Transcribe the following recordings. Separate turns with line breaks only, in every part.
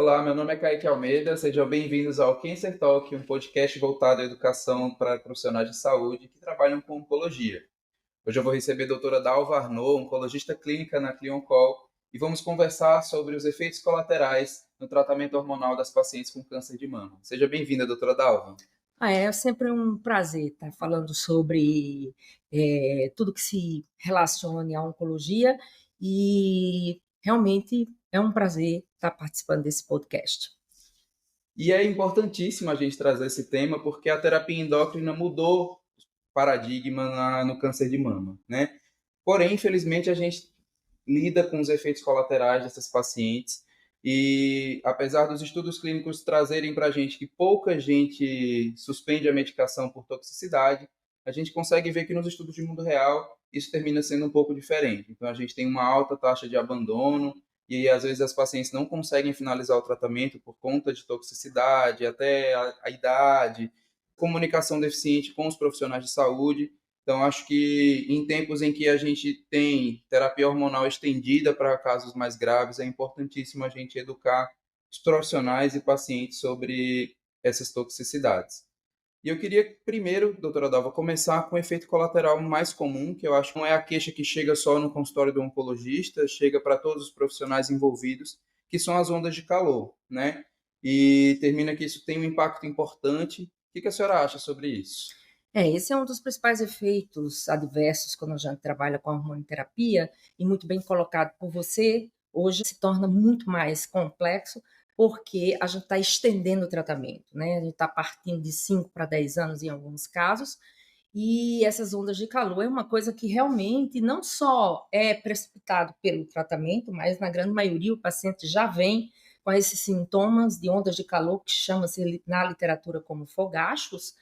Olá, meu nome é Kaique Almeida, sejam bem-vindos ao Cancer Talk, um podcast voltado à educação para profissionais de saúde que trabalham com oncologia. Hoje eu vou receber a doutora Dalva Arnaud, oncologista clínica na Clioncol, e vamos conversar sobre os efeitos colaterais no tratamento hormonal das pacientes com câncer de mama. Seja bem-vinda, doutora Dalva.
É sempre um prazer estar falando sobre tudo que se relacione à oncologia e realmente é um prazer estar participando desse podcast.
E é importantíssimo a gente trazer esse tema porque a terapia endócrina mudou o paradigma no câncer de mama, né? Porém, infelizmente, a gente lida com os efeitos colaterais dessas pacientes e, apesar dos estudos clínicos trazerem para a gente que pouca gente suspende a medicação por toxicidade, a gente consegue ver que nos estudos de mundo real isso termina sendo um pouco diferente. Então, a gente tem uma alta taxa de abandono e, às vezes, as pacientes não conseguem finalizar o tratamento por conta de toxicidade, até a idade, comunicação deficiente com os profissionais de saúde. Então, acho que em tempos em que a gente tem terapia hormonal estendida para casos mais graves, é importantíssimo a gente educar os profissionais e pacientes sobre essas toxicidades. E eu queria primeiro, doutora Dalva, começar com o efeito colateral mais comum, que eu acho que não é a queixa que chega só no consultório do oncologista, chega para todos os profissionais envolvidos, que são as ondas de calor, né? E termina que isso tem um impacto importante. O que a senhora acha sobre isso?
Esse é um dos principais efeitos adversos quando a gente trabalha com a hormonioterapia, e muito bem colocado por você, hoje se torna muito mais complexo, porque a gente está estendendo o tratamento, né? A gente está partindo de 5 para 10 anos em alguns casos, e essas ondas de calor é uma coisa que realmente não só é precipitado pelo tratamento, mas na grande maioria o paciente já vem com esses sintomas de ondas de calor, que chama-se na literatura como fogachos,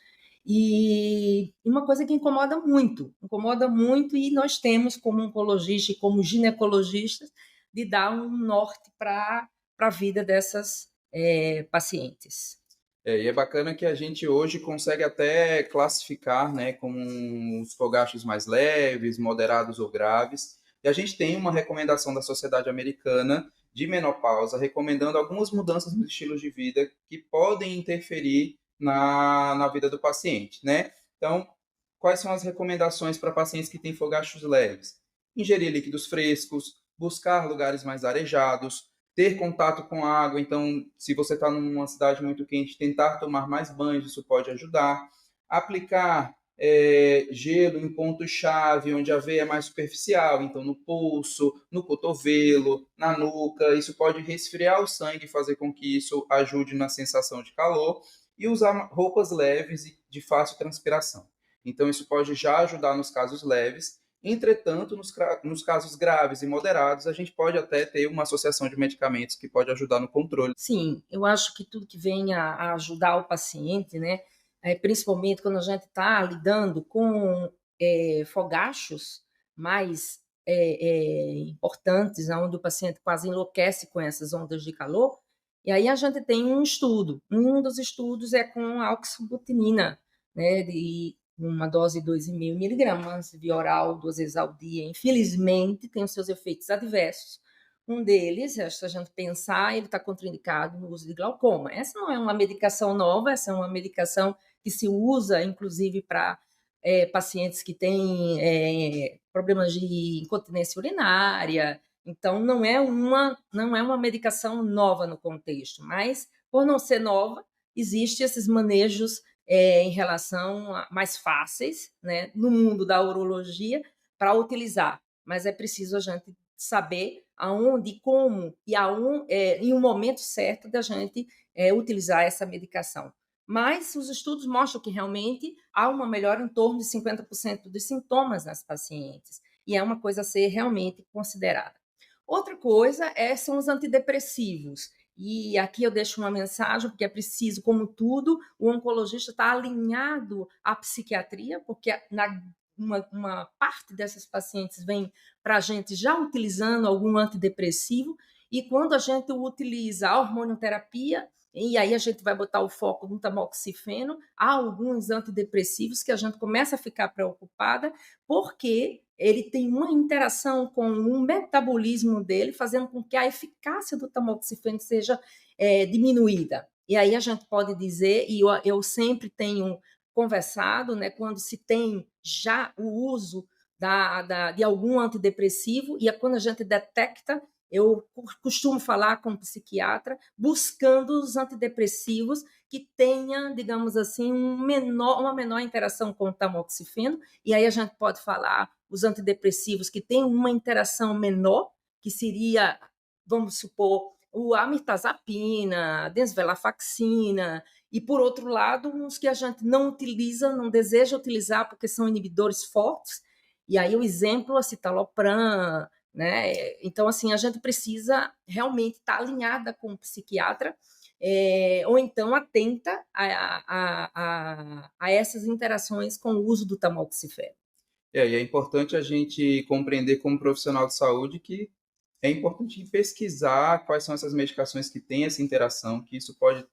e uma coisa que incomoda muito, e nós temos, como oncologista e como ginecologistas, de dar um norte para a vida dessas pacientes.
E é bacana que a gente hoje consegue até classificar, né, como os fogachos mais leves, moderados ou graves. E a gente tem uma recomendação da Sociedade Americana de Menopausa, recomendando algumas mudanças no estilo de vida que podem interferir na vida do paciente, né? Então, quais são as recomendações para pacientes que têm fogachos leves? Ingerir líquidos frescos, buscar lugares mais arejados, ter contato com a água. Então, se você está numa cidade muito quente, tentar tomar mais banhos, isso pode ajudar. Aplicar gelo em pontos-chave, onde a veia é mais superficial, então no pulso, no cotovelo, na nuca. Isso pode resfriar o sangue e fazer com que isso ajude na sensação de calor. E usar roupas leves e de fácil transpiração. Então, isso pode já ajudar nos casos leves. Entretanto, nos casos graves e moderados, a gente pode até ter uma associação de medicamentos que pode ajudar no controle.
Sim, eu acho que tudo que venha a ajudar o paciente, né, principalmente quando a gente está lidando com fogachos mais importantes, onde o paciente quase enlouquece com essas ondas de calor, e aí a gente tem um estudo. Um dos estudos é com a oxabutinina, né, de uma dose de 2,5 miligramas, via oral, 2 vezes ao dia. Infelizmente, tem os seus efeitos adversos. Um deles, se a gente pensar, ele está contraindicado no uso de glaucoma. Essa não é uma medicação nova, essa é uma medicação que se usa, inclusive, para pacientes que têm problemas de incontinência urinária. Então, não é uma medicação nova no contexto, mas, por não ser nova, existem esses manejos em relação mais fáceis, né, no mundo da urologia para utilizar. Mas é preciso a gente saber aonde, como e em um momento certo da gente utilizar essa medicação. Mas os estudos mostram que realmente há uma melhora em torno de 50% dos sintomas nas pacientes, e é uma coisa a ser realmente considerada. Outra coisa são os antidepressivos. E aqui eu deixo uma mensagem, porque é preciso, como tudo, o oncologista está alinhado à psiquiatria, porque uma parte dessas pacientes vem para a gente já utilizando algum antidepressivo, e quando a gente utiliza a hormonioterapia, e aí a gente vai botar o foco no tamoxifeno. Há alguns antidepressivos que a gente começa a ficar preocupada, porque ele tem uma interação com o metabolismo dele, fazendo com que a eficácia do tamoxifeno seja diminuída. E aí a gente pode dizer, e eu sempre tenho conversado, né, quando se tem já o uso de algum antidepressivo, e é quando a gente detecta, eu costumo falar com o psiquiatra, buscando os antidepressivos que tenha, digamos assim, uma menor interação com o tamoxifeno, e aí a gente pode falar os antidepressivos que têm uma interação menor, que seria, vamos supor, o amirtazapina, a desvenlafaxina, e, por outro lado, uns que a gente não utiliza, não deseja utilizar porque são inibidores fortes, e aí o exemplo, a citalopram, né? Então, assim, a gente precisa realmente estar alinhada com o psiquiatra, ou então atenta a essas interações com o uso do tamoxifeno.
E é importante a gente compreender como profissional de saúde que é importante pesquisar quais são essas medicações que têm essa interação, que isso pode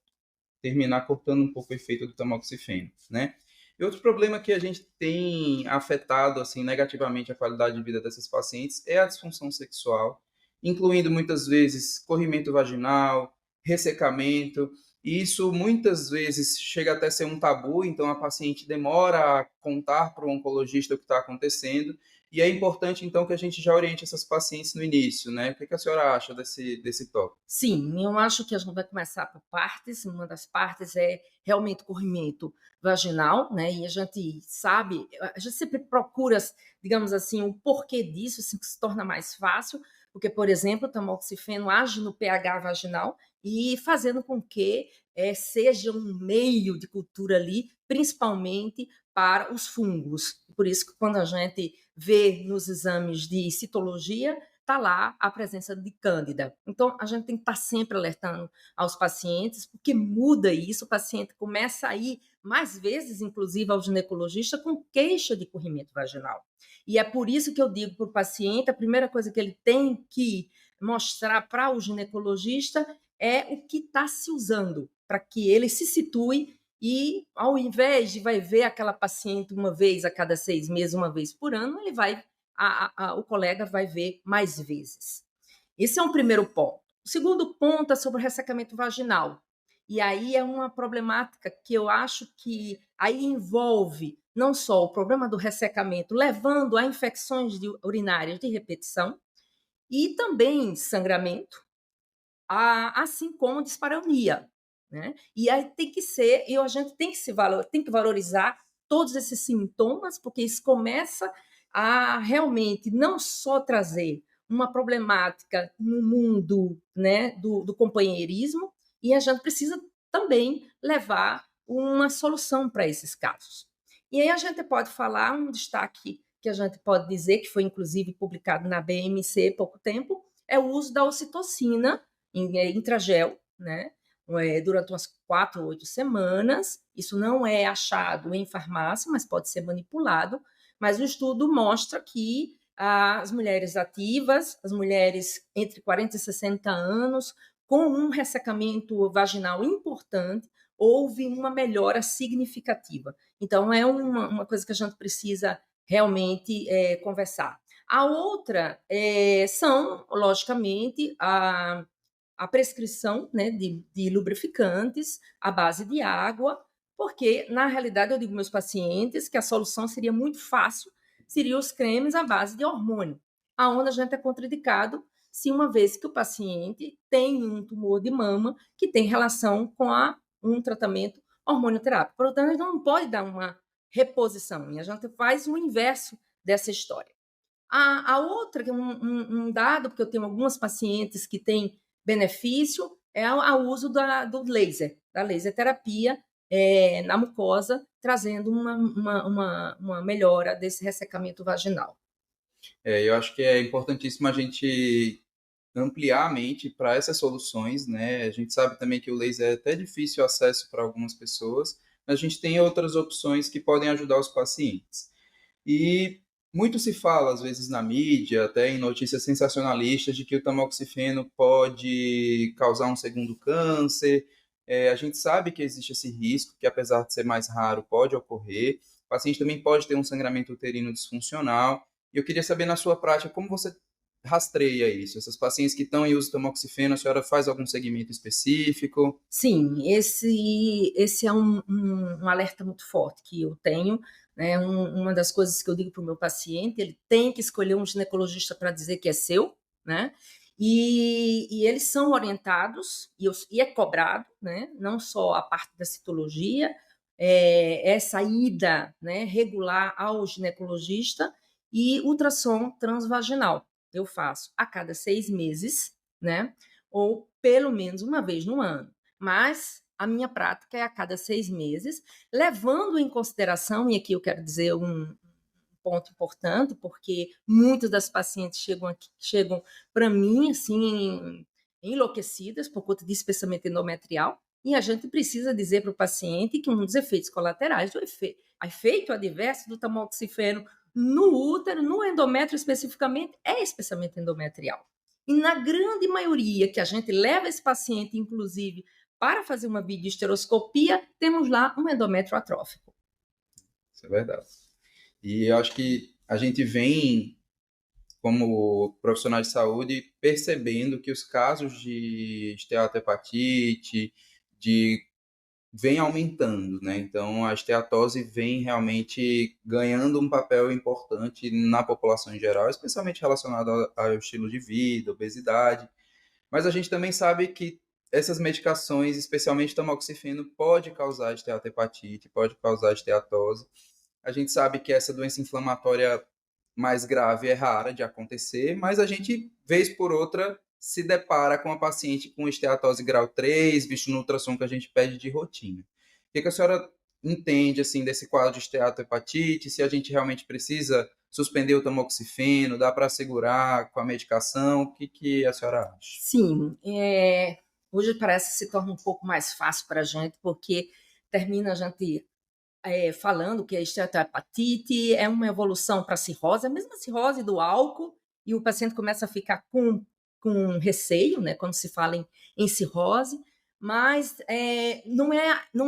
terminar cortando um pouco o efeito do tamoxifeno, né? E outro problema que a gente tem afetado assim negativamente a qualidade de vida dessas pacientes é a disfunção sexual, incluindo muitas vezes corrimento vaginal, ressecamento, e isso muitas vezes chega até a ser um tabu, então a paciente demora a contar para o oncologista o que está acontecendo, e é importante então que a gente já oriente essas pacientes no início, né? O que a senhora acha desse tópico?
Sim, eu acho que a gente vai começar por partes. Uma das partes é realmente corrimento vaginal, né? E a gente sabe, a gente sempre procura, digamos assim, o porquê disso, assim, que se torna mais fácil, porque, por exemplo, o tamoxifeno age no pH vaginal e fazendo com que seja um meio de cultura ali, principalmente para os fungos. Por isso que quando a gente vê nos exames de citologia, está lá a presença de cândida. Então, a gente tem que estar sempre alertando aos pacientes, porque muda isso, o paciente começa a ir mais vezes, inclusive, ao ginecologista com queixa de corrimento vaginal. E é por isso que eu digo para o paciente, a primeira coisa que ele tem que mostrar para o ginecologista é o que está se usando, para que ele se situe e, ao invés de vai ver aquela paciente uma vez a cada 6 meses, uma vez por ano, ele vai o colega vai ver mais vezes. Esse é um primeiro ponto. O segundo ponto é sobre o ressecamento vaginal. E aí é uma problemática que eu acho que aí envolve não só o problema do ressecamento, levando a infecções urinárias de repetição, e também sangramento, assim como dispareunia. Né? E aí tem que ser, e a gente tem que valorizar todos esses sintomas, porque isso começa a realmente não só trazer uma problemática no mundo, né, do companheirismo, e a gente precisa também levar uma solução para esses casos. E aí a gente pode falar, um destaque que a gente pode dizer, que foi inclusive publicado na BMC há pouco tempo, é o uso da ocitocina intragel, né? Durante umas 4 ou 8 semanas. Isso não é achado em farmácia, mas pode ser manipulado. Mas o estudo mostra que as mulheres ativas, as mulheres entre 40 e 60 anos, com um ressecamento vaginal importante, houve uma melhora significativa. Então, é uma coisa que a gente precisa realmente conversar. A outra são, logicamente, a prescrição, né, de lubrificantes à base de água, porque, na realidade, eu digo aos meus pacientes que a solução seria muito fácil, seriam os cremes à base de hormônio, aonde a gente é contraindicado se uma vez que o paciente tem um tumor de mama que tem relação com um tratamento hormonioterápico. Portanto, a gente não pode dar uma reposição, e a gente faz o inverso dessa história. A outra, que é um dado, porque eu tenho algumas pacientes que têm benefício, é o uso do laser, da laser terapia na mucosa, trazendo uma melhora desse ressecamento vaginal.
Eu acho que é importantíssimo a gente ampliar a mente para essas soluções, né? A gente sabe também que o laser é até difícil acesso para algumas pessoas, mas a gente tem outras opções que podem ajudar os pacientes. E muito se fala, às vezes, na mídia, até em notícias sensacionalistas, de que o tamoxifeno pode causar um segundo câncer. A gente sabe que existe esse risco, que apesar de ser mais raro, pode ocorrer. O paciente também pode ter um sangramento uterino disfuncional. E eu queria saber, na sua prática, como você rastreia isso? Essas pacientes que estão em uso de tamoxifeno, a senhora faz algum segmento específico?
Sim, esse é um alerta muito forte que eu tenho, né? Uma das coisas que eu digo para o meu paciente, ele tem que escolher um ginecologista para dizer que é seu, né? E eles são orientados e é cobrado, né? Não só a parte da citologia, essa ida, né, regular ao ginecologista e ultrassom transvaginal. Eu faço a cada 6 meses, né? Ou pelo menos uma vez no ano. Mas a minha prática é a cada 6 meses, levando em consideração, e aqui eu quero dizer um ponto importante, porque muitas das pacientes chegam para mim assim enlouquecidas por conta de espessamento endometrial, e a gente precisa dizer para o paciente que um dos efeitos colaterais do efeito adverso do tamoxifeno no útero, no endométrio especificamente, é espessamento endometrial. E na grande maioria que a gente leva esse paciente, inclusive, para fazer uma videohisteroscopia, temos lá um endométrio atrófico.
Isso é verdade. E eu acho que a gente vem, como profissionais de saúde, percebendo que os casos de esteatohepatite, vem aumentando, né? Então, a esteatose vem realmente ganhando um papel importante na população em geral, especialmente relacionado ao estilo de vida, obesidade. Mas a gente também sabe que essas medicações, especialmente tamoxifeno, pode causar esteatohepatite, pode causar esteatose. A gente sabe que essa doença inflamatória mais grave é rara de acontecer, mas a gente, vez por outra, se depara com a paciente com esteatose grau 3, visto no ultrassom que a gente pede de rotina. O que a senhora entende assim desse quadro de esteatohepatite? Se a gente realmente precisa suspender o tamoxifeno, dá para segurar com a medicação? O que a senhora acha?
Sim, hoje parece que se torna um pouco mais fácil para a gente, porque termina a gente falando que a esteatohepatite é uma evolução para a cirrose, a mesma cirrose do álcool, e o paciente começa a ficar com receio, né, quando se fala em cirrose, mas não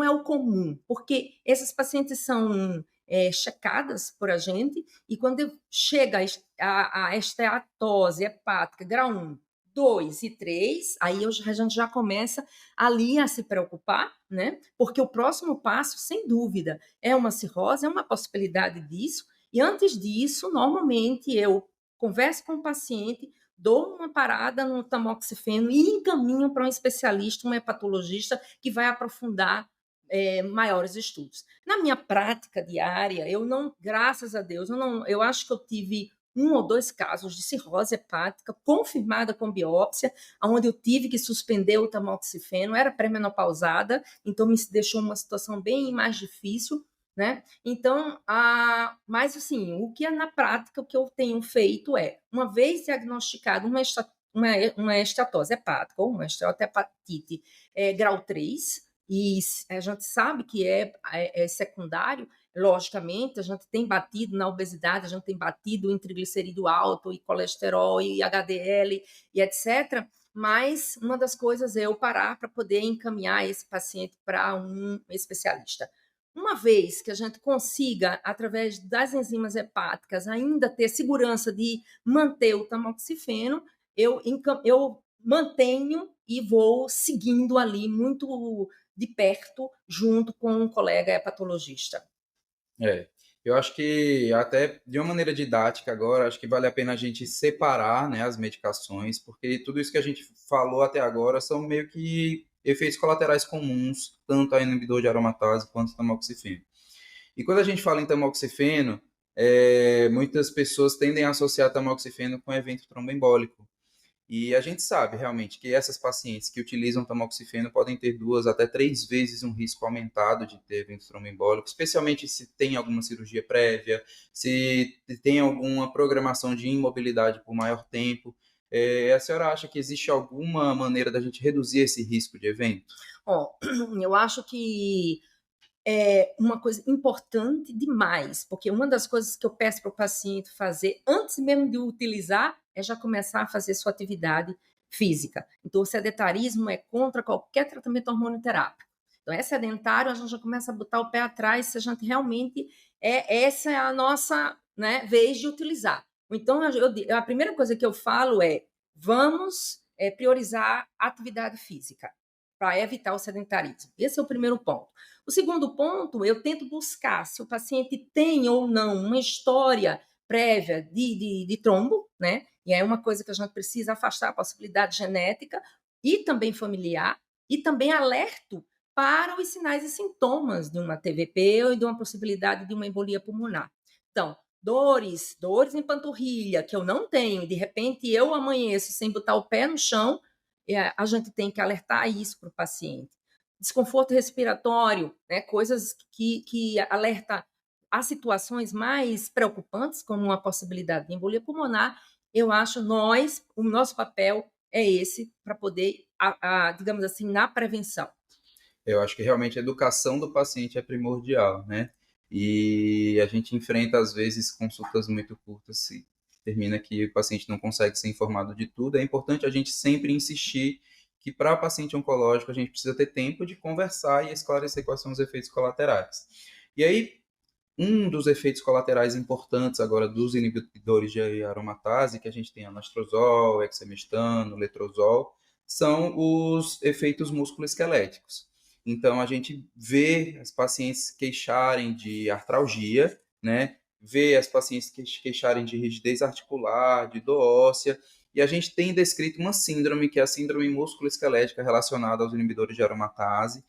é o comum, porque esses pacientes são checadas por a gente, e quando chega a esteatose hepática grau 1, 2 e 3, aí a gente já começa ali a se preocupar, né? Porque o próximo passo, sem dúvida, é uma cirrose, é uma possibilidade disso. E antes disso, normalmente eu converso com o paciente, dou uma parada no tamoxifeno e encaminho para um especialista, um hepatologista, que vai aprofundar maiores estudos. Na minha prática diária, eu não, graças a Deus, eu acho que eu tive 1 ou 2 casos de cirrose hepática confirmada com biópsia, onde eu tive que suspender o tamoxifeno, era pré-menopausada, então me deixou uma situação bem mais difícil, né? Então, mas assim, o que é na prática, o que eu tenho feito é, uma vez diagnosticado uma esteatose hepática ou uma esteatohepatite grau 3, e a gente sabe que é secundário, logicamente, a gente tem batido na obesidade, a gente tem batido em triglicerídeo alto, e colesterol, e HDL, e etc., mas uma das coisas é eu parar para poder encaminhar esse paciente para um especialista. Uma vez que a gente consiga, através das enzimas hepáticas, ainda ter segurança de manter o tamoxifeno, eu mantenho e vou seguindo ali muito de perto, junto com um colega hepatologista.
Eu acho que até de uma maneira didática agora, acho que vale a pena a gente separar, né, as medicações, porque tudo isso que a gente falou até agora são meio que efeitos colaterais comuns, tanto a inibidor de aromatase quanto o tamoxifeno. E quando a gente fala em tamoxifeno, muitas pessoas tendem a associar tamoxifeno com evento tromboembólico. E a gente sabe realmente que essas pacientes que utilizam tamoxifeno podem ter 2 a 3 vezes um risco aumentado de ter evento tromboembólico, especialmente se tem alguma cirurgia prévia, se tem alguma programação de imobilidade por maior tempo. A senhora acha que existe alguma maneira da gente reduzir esse risco de evento?
Eu acho que é uma coisa importante demais, porque uma das coisas que eu peço para o paciente fazer antes mesmo de utilizar é já começar a fazer sua atividade física. Então, o sedentarismo é contra qualquer tratamento hormonoterápico. Então, é sedentário, a gente já começa a botar o pé atrás se a gente realmente essa é a nossa, né, vez de utilizar. Então, a primeira coisa que eu falo é vamos priorizar a atividade física para evitar o sedentarismo. Esse é o primeiro ponto. O segundo ponto, eu tento buscar se o paciente tem ou não uma história prévia de trombo, né? E é uma coisa que a gente precisa afastar a possibilidade genética e também familiar, e também alerto para os sinais e sintomas de uma TVP ou de uma possibilidade de uma embolia pulmonar. Então, dores em panturrilha que eu não tenho, e de repente eu amanheço sem botar o pé no chão, a gente tem que alertar isso para o paciente. Desconforto respiratório, né, coisas que alerta a situações mais preocupantes, como uma possibilidade de embolia pulmonar, eu acho o nosso papel é esse, para poder, digamos assim, na prevenção.
Eu acho que realmente a educação do paciente é primordial, né? E a gente enfrenta, às vezes, consultas muito curtas e termina que o paciente não consegue ser informado de tudo. É importante a gente sempre insistir que para paciente oncológico a gente precisa ter tempo de conversar e esclarecer quais são os efeitos colaterais. E aí, um dos efeitos colaterais importantes agora dos inibidores de aromatase, que a gente tem anastrozol, hexamestano, letrozol, são os efeitos musculoesqueléticos. Então, a gente vê as pacientes queixarem de artralgia, né? Vê as pacientes queixarem de rigidez articular, de dor óssea, e a gente tem descrito uma síndrome, que é a síndrome musculoesquelética relacionada aos inibidores de aromatase.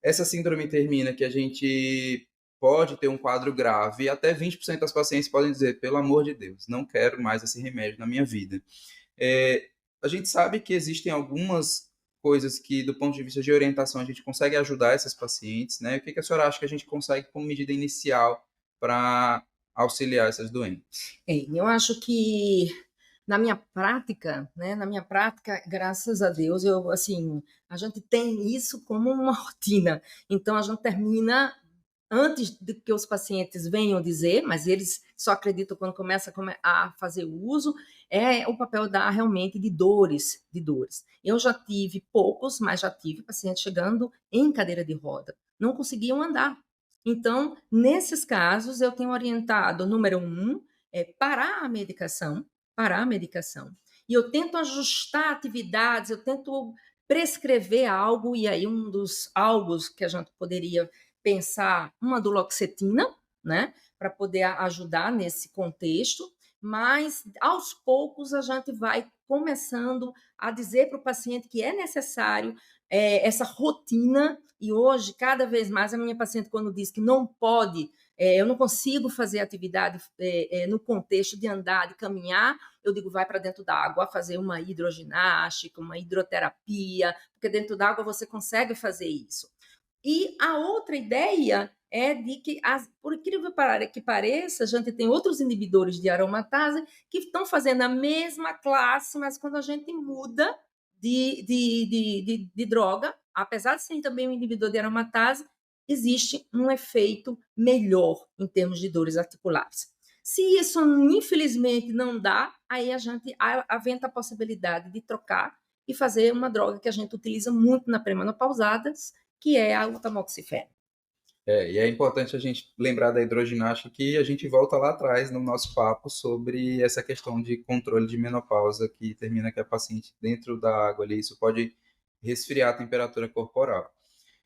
Essa síndrome termina que a gente pode ter um quadro grave e até 20% das pacientes podem dizer, pelo amor de Deus, não quero mais esse remédio na minha vida. A gente sabe que existem algumas coisas que, do ponto de vista de orientação, a gente consegue ajudar essas pacientes, né? O que a senhora acha que a gente consegue como medida inicial para auxiliar essas doentes?
Eu acho que na minha prática, né, graças a Deus, assim, a gente tem isso como uma rotina. Então, a gente termina antes de que os pacientes venham dizer, mas eles só acreditam quando começa a fazer o uso, é o papel realmente de dores, de dores. Eu já tive poucos, mas já tive pacientes chegando em cadeira de roda, não conseguiam andar. Então, nesses casos, eu tenho orientado, número 1, parar a medicação. E eu tento ajustar atividades, eu tento prescrever algo, e aí um dos algo que a gente poderia pensar uma duloxetina, né, para poder ajudar nesse contexto, mas aos poucos a gente vai começando a dizer para o paciente que é necessário essa rotina, e hoje, cada vez mais, a minha paciente, quando diz que não pode, eu não consigo fazer atividade no contexto de andar, de caminhar, eu digo, vai para dentro da água, fazer uma hidroginástica, uma hidroterapia, porque dentro da água você consegue fazer isso. E a outra ideia é de que, por incrível que pareça, a gente tem outros inibidores de aromatase que estão fazendo a mesma classe, mas quando a gente muda de droga, apesar de ser também um inibidor de aromatase, existe um efeito melhor em termos de dores articulares. Se isso, infelizmente, não dá, aí a gente aventa a possibilidade de trocar e fazer uma droga que a gente utiliza muito na pré-menopausadas, que é a utamoxifeno.
E é importante a gente lembrar da hidroginástica que a gente volta lá atrás no nosso papo sobre essa questão de controle de menopausa, que termina que a paciente dentro da água ali, isso pode resfriar a temperatura corporal.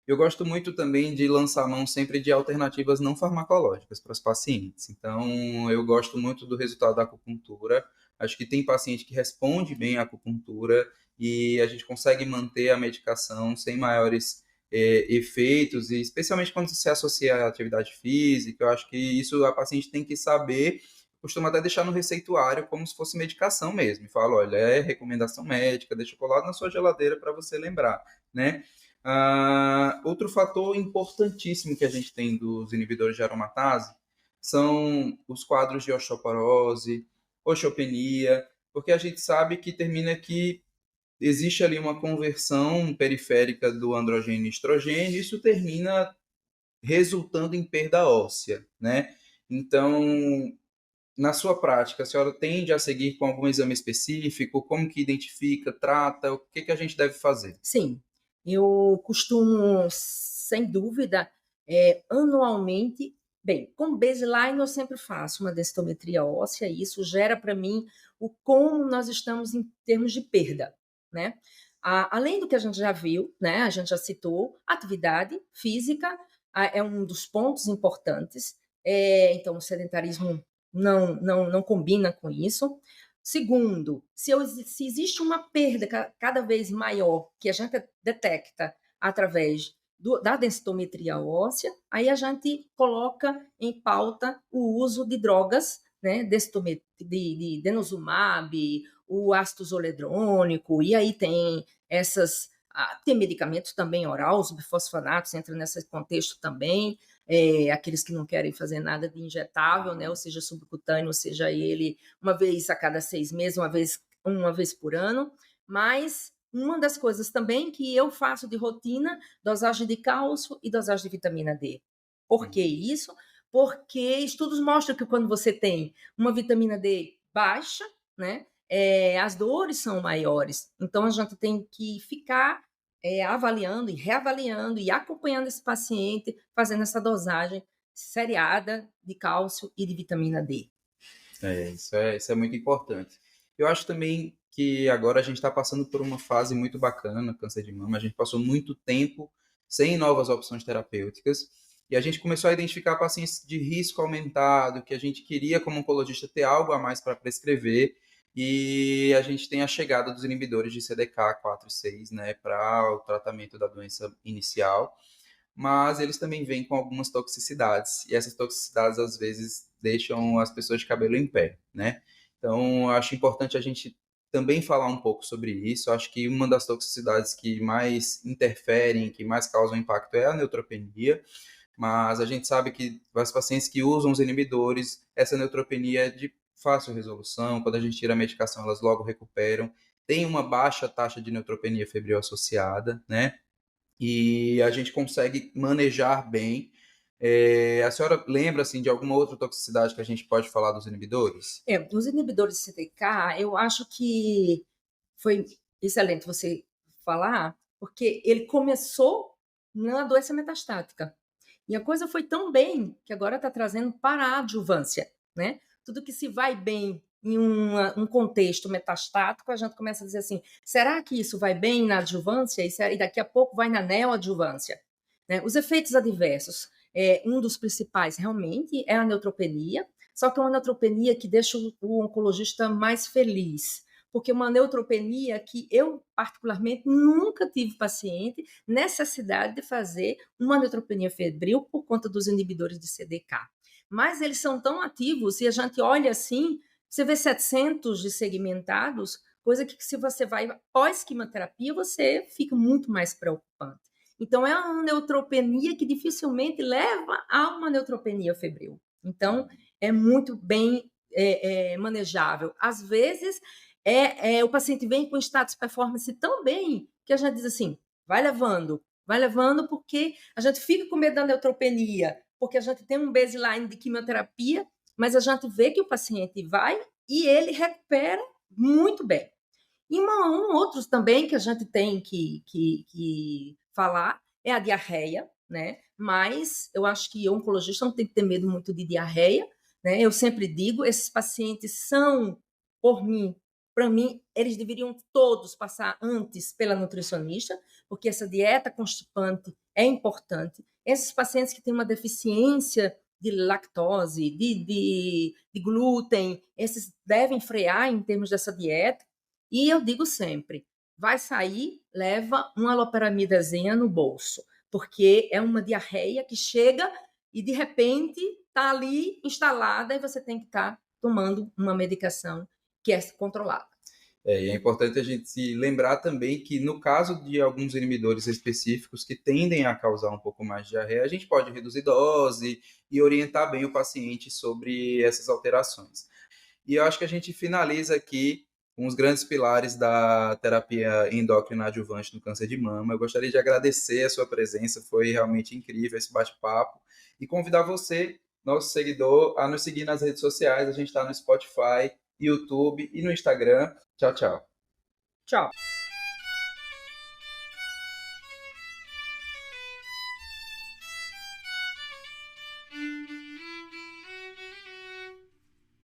Eu gosto muito também de lançar mão sempre de alternativas não farmacológicas para os pacientes. Então, eu gosto muito do resultado da acupuntura. Acho que tem paciente que responde bem à acupuntura e a gente consegue manter a medicação sem maiores efeitos, e especialmente quando se associa à atividade física. Eu acho que isso a paciente tem que saber. Costumo até deixar no receituário como se fosse medicação mesmo. E falo, olha, é recomendação médica, deixa colado na sua geladeira para você lembrar, né? Outro fator importantíssimo que a gente tem dos inibidores de aromatase são os quadros de osteoporose, osteopenia, porque a gente sabe que termina que existe ali uma conversão periférica do androgênio e estrogênio, e isso termina resultando em perda óssea, né? Então, na sua prática, a senhora tende a seguir com algum exame específico? Como que identifica, trata? O que que a gente deve fazer?
Sim, eu costumo, sem dúvida, anualmente, bem, com baseline eu sempre faço uma densitometria óssea, e isso gera para mim o como nós estamos em termos de perda, né? Além do que a gente já viu, né? A gente já citou, atividade física é um dos pontos importantes. Então, o sedentarismo não combina com isso. Segundo, se existe uma perda cada vez maior que a gente detecta através da densitometria óssea, aí a gente coloca em pauta o uso de drogas, né, de denosumab, o ácido zoledrônico, e aí tem tem medicamentos também oral, os bifosfonatos entram nesse contexto também, aqueles que não querem fazer nada de injetável, né, ou seja, subcutâneo, ou seja ele uma vez a cada 6 meses, uma vez por ano, mas uma das coisas também que eu faço de rotina, dosagem de cálcio e dosagem de vitamina D. Por que isso? Porque estudos mostram que quando você tem uma vitamina D baixa, né, as dores são maiores. Então, a gente tem que ficar avaliando e reavaliando e acompanhando esse paciente, fazendo essa dosagem seriada de cálcio e de vitamina D.
Isso é muito importante. Eu acho também que agora a gente está passando por uma fase muito bacana no câncer de mama. A gente passou muito tempo sem novas opções terapêuticas e a gente começou a identificar pacientes de risco aumentado, que a gente queria, como oncologista, ter algo a mais para prescrever. E a gente tem a chegada dos inibidores de CDK4 e 6, né, para o tratamento da doença inicial, mas eles também vêm com algumas toxicidades, e essas toxicidades às vezes deixam as pessoas de cabelo em pé, né? Então, eu acho importante a gente também falar um pouco sobre isso. Eu acho que uma das toxicidades que mais interferem, que mais causam impacto é a neutropenia, mas a gente sabe que os pacientes que usam os inibidores, essa neutropenia é de fácil resolução, quando a gente tira a medicação, elas logo recuperam, tem uma baixa taxa de neutropenia febril associada, né? E a gente consegue manejar bem. A senhora lembra assim, de alguma outra toxicidade que a gente pode falar dos inibidores?
Os inibidores de CDK, eu acho que foi excelente você falar, porque ele começou na doença metastática. E a coisa foi tão bem que agora está trazendo para a adjuvância, né? Tudo que se vai bem em um contexto metastático, a gente começa a dizer assim, será que isso vai bem na adjuvância e daqui a pouco vai na neoadjuvância? Né? Os efeitos adversos, um dos principais realmente é a neutropenia, só que é uma neutropenia que deixa o oncologista mais feliz, porque uma neutropenia que eu, particularmente, nunca tive paciente necessidade de fazer uma neutropenia febril por conta dos inibidores de CDK. Mas eles são tão ativos, e a gente olha assim, você vê 700 de segmentados, coisa que se você vai pós-quimioterapia, você fica muito mais preocupante. Então, é uma neutropenia que dificilmente leva a uma neutropenia febril. Então, é muito bem manejável. Às vezes, o paciente vem com status performance tão bem que a gente diz assim, vai levando porque a gente fica com medo da neutropenia, porque a gente tem um baseline de quimioterapia, mas a gente vê que o paciente vai e ele recupera muito bem. E outros também que a gente tem que falar é a diarreia, né? Mas eu acho que o oncologista não tem que ter medo muito de diarreia, né? Eu sempre digo, esses pacientes são, para mim, eles deveriam todos passar antes pela nutricionista, porque essa dieta constipante é importante. Esses pacientes que têm uma deficiência de lactose, de glúten, esses devem frear em termos dessa dieta. E eu digo sempre, vai sair, leva uma loperamidazinha no bolso, porque é uma diarreia que chega e de repente está ali instalada e você tem que estar tomando uma medicação que é controlada.
E é importante a gente se lembrar também que, no caso de alguns inibidores específicos que tendem a causar um pouco mais de diarreia, a gente pode reduzir dose e orientar bem o paciente sobre essas alterações. E eu acho que a gente finaliza aqui com os grandes pilares da terapia endócrina adjuvante no câncer de mama. Eu gostaria de agradecer a sua presença, foi realmente incrível esse bate-papo, e convidar você nosso seguidor a nos seguir nas redes sociais. A gente está no Spotify, YouTube e no Instagram. Tchau, tchau.
Tchau.